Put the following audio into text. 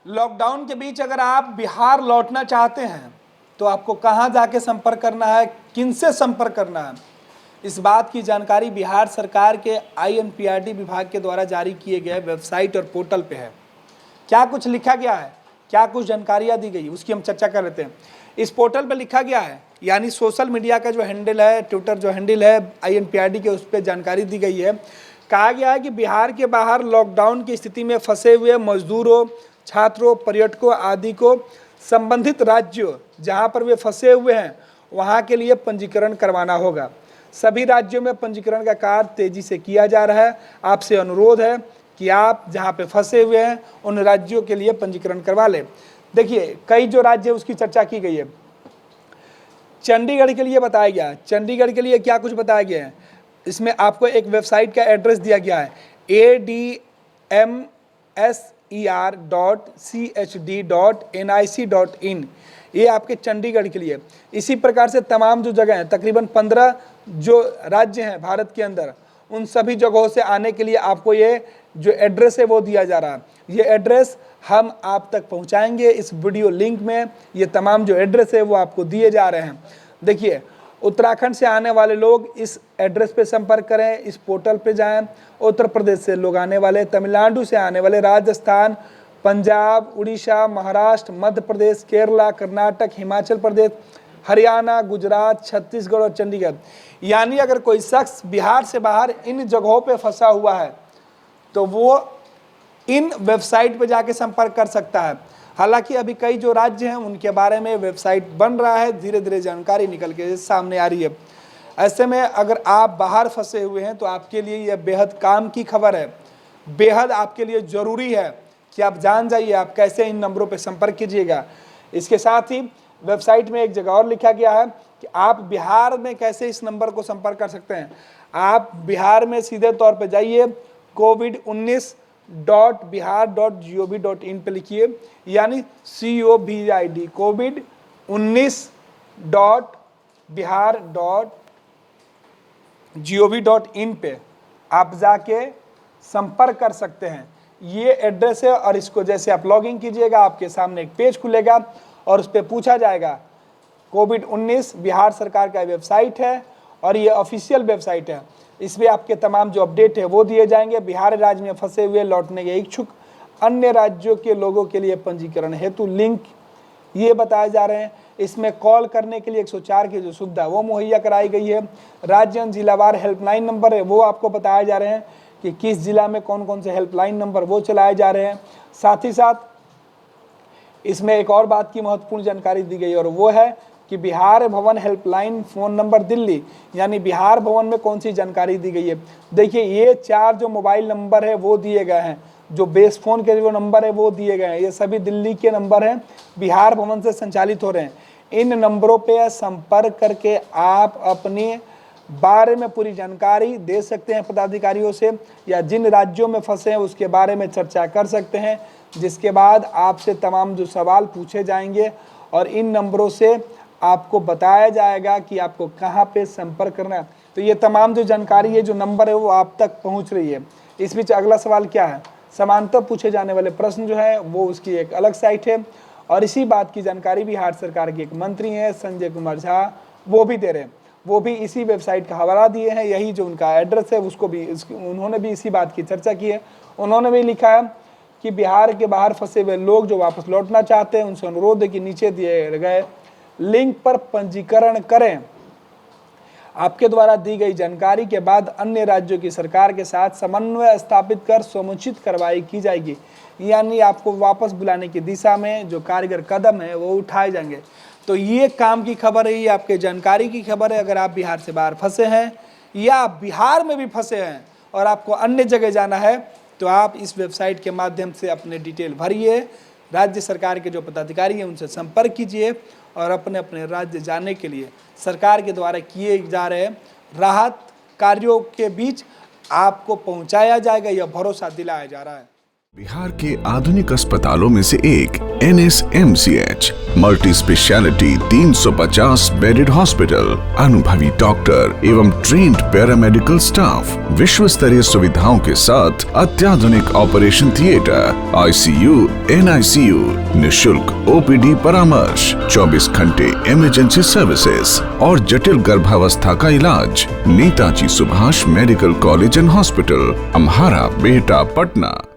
Lockdown के बीच अगर आप बिहार लौटना चाहते हैं तो आपको कहां जाके संपर्क करना है, किनसे संपर्क करना है, इस बात की जानकारी बिहार सरकार के INPRD विभाग के द्वारा जारी किए गए वेबसाइट और पोर्टल पे है। क्या कुछ लिखा गया है, क्या कुछ जानकारियां दी गई, उसकी हम चर्चा कर लेते हैं। इस पोर्टल पे लिखा गया है, यानी सोशल मीडिया का जो हैंडल है, ट्विटर जो हैंडल है INPRD के, उस पर जानकारी दी गई है। कहा गया है कि बिहार के बाहर लॉकडाउन की स्थिति में फंसे हुए मजदूरों, छात्रों, पर्यटकों आदि को संबंधित राज्यों जहां पर वे फंसे हुए हैं वहां के लिए पंजीकरण करवाना होगा। सभी राज्यों में पंजीकरण का कार्य तेजी से किया जा रहा है। आपसे अनुरोध है कि आप जहां पे फंसे हुए हैं उन राज्यों के लिए पंजीकरण करवा लें। देखिए, कई जो राज्य है उसकी चर्चा की गई है। चंडीगढ़ के लिए बताया गया, चंडीगढ़ के लिए क्या कुछ बताया गया है, इसमें आपको एक वेबसाइट का एड्रेस दिया गया है admser.chd.nic.in। ये आपके चंडीगढ़ के लिए। इसी प्रकार से तमाम जो जगह हैं, तकरीबन 15 जो राज्य हैं भारत के अंदर, उन सभी जगहों से आने के लिए आपको ये जो एड्रेस है वो दिया जा रहा है। ये एड्रेस हम आप तक पहुंचाएंगे इस वीडियो लिंक में। ये तमाम जो एड्रेस है वो आपको दिए जा रहे हैं। देखिए, उत्तराखंड से आने वाले लोग इस एड्रेस पे संपर्क करें, इस पोर्टल पे जाएं। उत्तर प्रदेश से लोग आने वाले, तमिलनाडु से आने वाले, राजस्थान, पंजाब, उड़ीसा, महाराष्ट्र, मध्य प्रदेश, केरला, कर्नाटक, हिमाचल प्रदेश, हरियाणा, गुजरात, छत्तीसगढ़ और चंडीगढ़, यानी अगर कोई शख्स बिहार से बाहर इन जगहों पे फंसा हुआ है तो वो इन वेबसाइट पे जाके संपर्क कर सकता है। हालांकि अभी कई जो राज्य हैं उनके बारे में वेबसाइट बन रहा है, धीरे धीरे जानकारी निकल के सामने आ रही है। ऐसे में अगर आप बाहर फंसे हुए हैं तो आपके लिए यह बेहद काम की खबर है, बेहद आपके लिए ज़रूरी है कि आप जान जाइए आप कैसे इन नंबरों पर संपर्क कीजिएगा। इसके साथ ही वेबसाइट में एक जगह और लिखा गया है कि आप बिहार में कैसे इस नंबर को संपर्क कर सकते हैं। आप बिहार में सीधे तौर पर जाइए, covid19.bihar.gov.in पे लिखिए, यानी COVID covid19.bihar.gov.in पे आप जाके संपर्क कर सकते हैं। ये एड्रेस है और इसको जैसे आप लॉगिन कीजिएगा आपके सामने एक पेज खुलेगा और उस पर पूछा जाएगा। COVID-19 बिहार सरकार का वेबसाइट है और ये ऑफिशियल वेबसाइट है। इसमें आपके तमाम जो अपडेट है वो दिए जाएंगे। बिहार राज्य में फंसे हुए लौटने के इच्छुक अन्य राज्यों के लोगों के लिए पंजीकरण हेतु लिंक ये बताए जा रहे हैं। इसमें कॉल करने के लिए 104 की जो सुविधा वो मुहैया कराई गई है। राज्य जिलावार हेल्पलाइन नंबर है वो आपको बताए जा रहे हैं कि किस जिला में कौन कौन से हेल्पलाइन नंबर वो चलाए जा रहे हैं। साथ ही साथ इसमें एक और बात की महत्वपूर्ण जानकारी दी गई और वो है कि बिहार भवन हेल्पलाइन फ़ोन नंबर दिल्ली, यानी बिहार भवन में कौन सी जानकारी दी गई है। देखिए, ये 4 जो मोबाइल नंबर है वो दिए गए हैं, जो बेस फ़ोन के जो नंबर है वो दिए गए हैं, ये सभी दिल्ली के नंबर हैं, बिहार भवन से संचालित हो रहे हैं। इन नंबरों पे संपर्क करके आप अपने बारे में पूरी जानकारी दे सकते हैं पदाधिकारियों से, या जिन राज्यों में फंसे हैं उसके बारे में चर्चा कर सकते हैं, जिसके बाद आपसे तमाम जो सवाल पूछे जाएंगे और इन नंबरों से आपको बताया जाएगा कि आपको कहाँ पे संपर्क करना है। तो ये तमाम जो जानकारी है, जो नंबर है वो आप तक पहुँच रही है। इस बीच अगला सवाल क्या है, समांतर पूछे जाने वाले प्रश्न जो है वो उसकी एक अलग साइट है और इसी बात की जानकारी बिहार सरकार के एक मंत्री हैं संजय कुमार झा, वो भी दे रहे हैं। वो भी इसी वेबसाइट का हवाला दिए हैं, यही जो उनका एड्रेस है उसको भी उन्होंने भी इसी बात की चर्चा की है। उन्होंने भी लिखा है कि बिहार के बाहर फंसे हुए लोग जो वापस लौटना चाहते हैं उनसे अनुरोध है कि नीचे दिए गए लिंक पर पंजीकरण करें। आपके द्वारा दी गई जानकारी के बाद अन्य राज्यों की सरकार के साथ समन्वय स्थापित कर समुचित कार्रवाई की जाएगी, यानी आपको वापस बुलाने की दिशा में जो कारगर कदम है वो उठाए जाएंगे। तो ये काम की खबर है, ये आपके जानकारी की खबर है। अगर आप बिहार से बाहर फंसे हैं या बिहार में भी फंसे हैं और आपको अन्य जगह जाना है तो आप इस वेबसाइट के माध्यम से अपने डिटेल भरिए, राज्य सरकार के जो पदाधिकारी हैं उनसे संपर्क कीजिए और अपने अपने राज्य जाने के लिए सरकार के द्वारा किए जा रहे राहत कार्यों के बीच आपको पहुंचाया जाएगा, यह भरोसा दिलाया जा रहा है। बिहार के आधुनिक अस्पतालों में से एक NSMCH multi speciality 350 bedded hospital, अनुभवी डॉक्टर एवं ट्रेन्ड पैरामेडिकल स्टाफ, विश्व स्तरीय सुविधाओं के साथ अत्याधुनिक ऑपरेशन थिएटर, ICU, NICU, निशुल्क OPD परामर्श, 24 घंटे इमरजेंसी सर्विसेज और जटिल गर्भावस्था का इलाज। Netaji Subhash medical college and hospital, Amhara, Bihta, Patna.